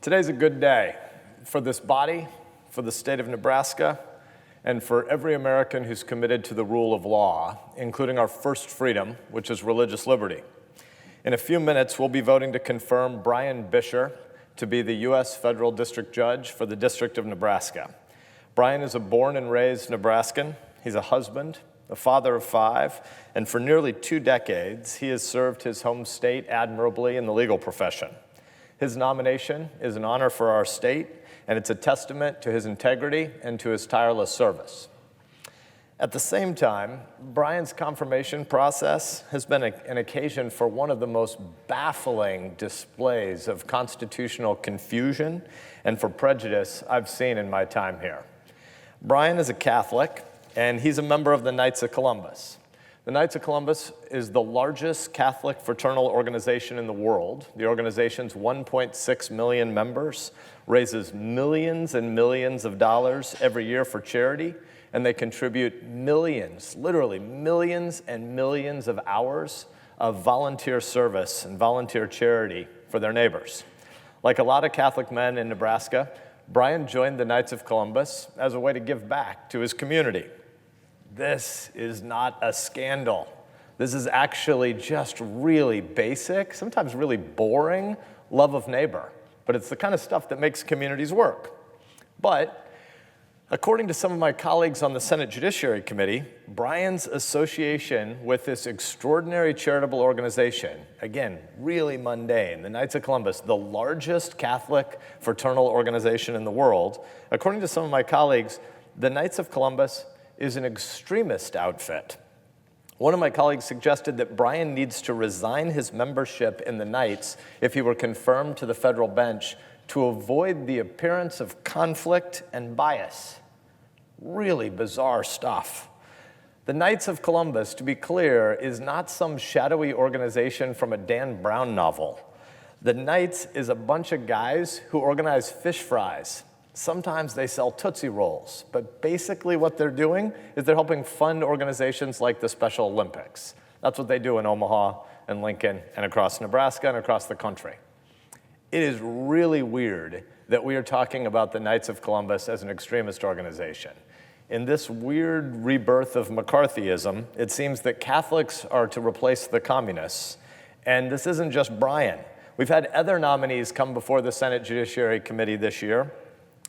Today's a good day for this body, for the state of Nebraska, and for every American who's committed to the rule of law, including our first freedom, which is religious liberty. In a few minutes, we'll be voting to confirm Brian Buescher to be the U.S. Federal District Judge for the District of Nebraska. Brian is a born and raised Nebraskan. He's a husband, a father of 5, and for nearly 2 decades, he has served his home state admirably in the legal profession. His nomination is an honor for our state, and it's a testament to his integrity and to his tireless service. At the same time, Brian's confirmation process has been an occasion for one of the most baffling displays of constitutional confusion and for prejudice I've seen in my time here. Brian is a Catholic, and he's a member of the Knights of Columbus. The Knights of Columbus is the largest Catholic fraternal organization in the world. The organization's 1.6 million members, raises millions and millions of dollars every year for charity, and they contribute millions, literally millions and millions of hours of volunteer service and volunteer charity for their neighbors. Like a lot of Catholic men in Nebraska, Brian joined the Knights of Columbus as a way to give back to his community. This is not a scandal. This is actually just really basic, sometimes really boring love of neighbor. But it's the kind of stuff that makes communities work. But according to some of my colleagues on the Senate Judiciary Committee, Brian's association with this extraordinary charitable organization, again, really mundane, the Knights of Columbus, the largest Catholic fraternal organization in the world, according to some of my colleagues, the Knights of Columbus is an extremist outfit. One of my colleagues suggested that Brian needs to resign his membership in the Knights if he were confirmed to the federal bench to avoid the appearance of conflict and bias. Really bizarre stuff. The Knights of Columbus, to be clear, is not some shadowy organization from a Dan Brown novel. The Knights is a bunch of guys who organize fish fries. Sometimes they sell Tootsie Rolls, but basically what they're doing is they're helping fund organizations like the Special Olympics. That's what they do in Omaha and Lincoln and across Nebraska and across the country. It is really weird that we are talking about the Knights of Columbus as an extremist organization. In this weird rebirth of McCarthyism, it seems that Catholics are to replace the communists. And this isn't just Brian. We've had other nominees come before the Senate Judiciary Committee this year,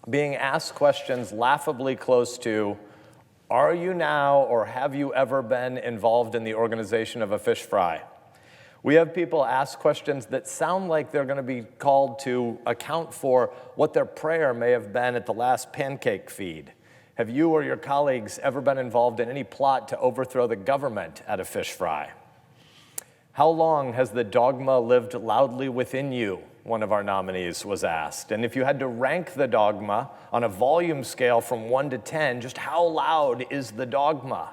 being asked questions laughably close to, are you now or have you ever been involved in the organization of a fish fry? We have people ask questions that sound like they're going to be called to account for what their prayer may have been at the last pancake feed. Have you or your colleagues ever been involved in any plot to overthrow the government at a fish fry? How long has the dogma lived loudly within you? One of our nominees was asked. And if you had to rank the dogma on a volume scale from 1 to 10, just how loud is the dogma?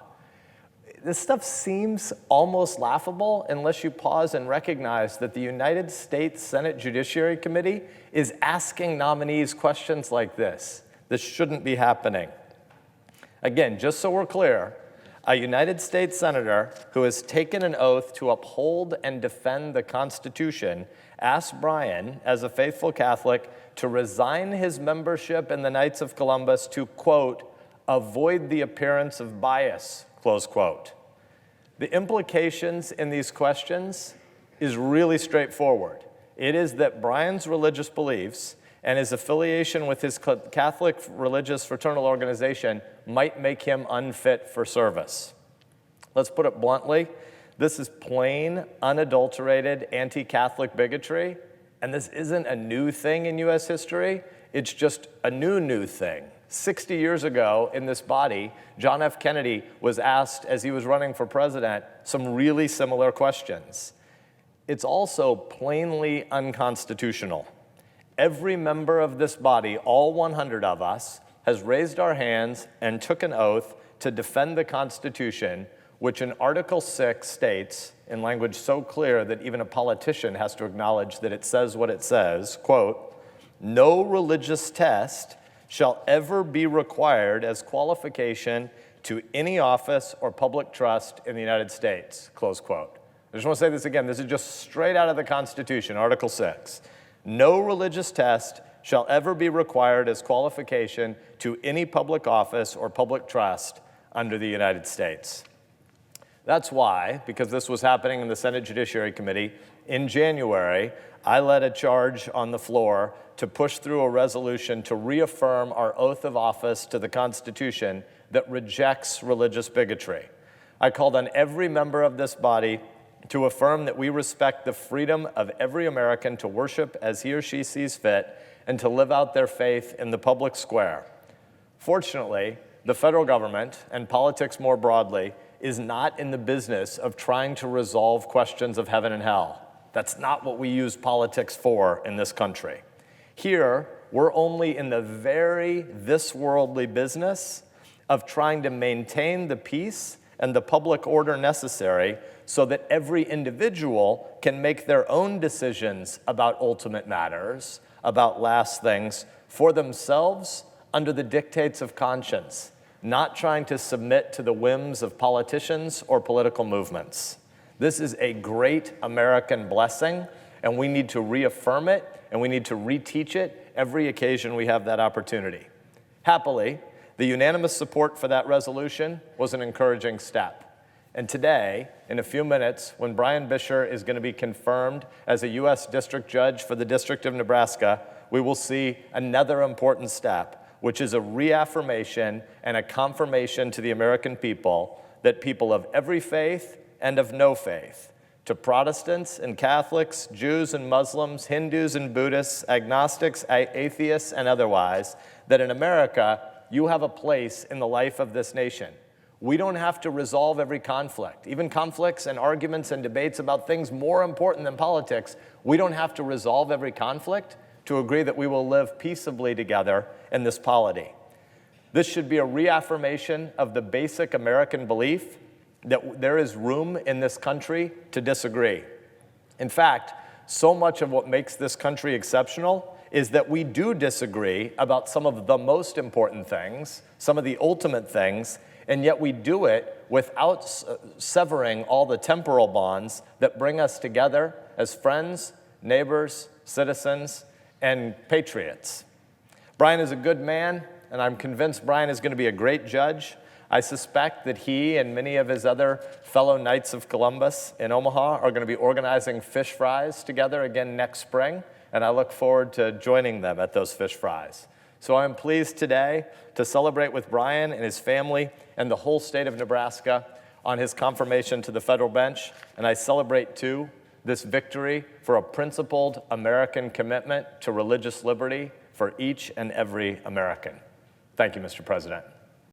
This stuff seems almost laughable unless you pause and recognize that the United States Senate Judiciary Committee is asking nominees questions like this. This shouldn't be happening. Again, just so we're clear, a United States senator who has taken an oath to uphold and defend the Constitution asked Brian, as a faithful Catholic, to resign his membership in the Knights of Columbus to, quote, avoid the appearance of bias, close quote. The implications in these questions is really straightforward. It is that Brian's religious beliefs and his affiliation with his Catholic religious fraternal organization might make him unfit for service. Let's put it bluntly, this is plain, unadulterated anti-Catholic bigotry, and this isn't a new thing in U.S. history, it's just a new thing. 60 years ago in this body, John F. Kennedy was asked as he was running for president some really similar questions. It's also plainly unconstitutional. Every member of this body, all 100 of us, has raised our hands and took an oath to defend the Constitution, which in Article 6 states, in language so clear that even a politician has to acknowledge that it says what it says, quote, no religious test shall ever be required as qualification to any office or public trust in the United States, close quote. I just want to say this again. This is just straight out of the Constitution, Article 6. No religious test shall ever be required as qualification to any public office or public trust under the United States. That's why, because this was happening in the Senate Judiciary Committee, in January, I led a charge on the floor to push through a resolution to reaffirm our oath of office to the Constitution that rejects religious bigotry. I called on every member of this body to affirm that we respect the freedom of every American to worship as he or she sees fit and to live out their faith in the public square. Fortunately, the federal government, and politics more broadly, is not in the business of trying to resolve questions of heaven and hell. That's not what we use politics for in this country. Here, we're only in the very this-worldly business of trying to maintain the peace and the public order necessary so that every individual can make their own decisions about ultimate matters, about last things, for themselves under the dictates of conscience, not trying to submit to the whims of politicians or political movements. This is a great American blessing, and we need to reaffirm it, and we need to reteach it every occasion we have that opportunity. Happily, the unanimous support for that resolution was an encouraging step. And today, in a few minutes, when Brian Buescher is going to be confirmed as a U.S. District Judge for the District of Nebraska, we will see another important step, which is a reaffirmation and a confirmation to the American people that people of every faith and of no faith, to Protestants and Catholics, Jews and Muslims, Hindus and Buddhists, agnostics, atheists, and otherwise, that in America, you have a place in the life of this nation. We don't have to resolve every conflict, even conflicts and arguments and debates about things more important than politics. We don't have to resolve every conflict to agree that we will live peaceably together in this polity. This should be a reaffirmation of the basic American belief that there is room in this country to disagree. In fact, so much of what makes this country exceptional is that we do disagree about some of the most important things, some of the ultimate things, and yet we do it without severing all the temporal bonds that bring us together as friends, neighbors, citizens, and patriots. Brian is a good man, and I'm convinced Brian is going to be a great judge. I suspect that he and many of his other fellow Knights of Columbus in Omaha are going to be organizing fish fries together again next spring, and I look forward to joining them at those fish fries. So I'm pleased today to celebrate with Brian and his family and the whole state of Nebraska on his confirmation to the federal bench, and I celebrate, too, this victory for a principled American commitment to religious liberty for each and every American. Thank you, Mr. President.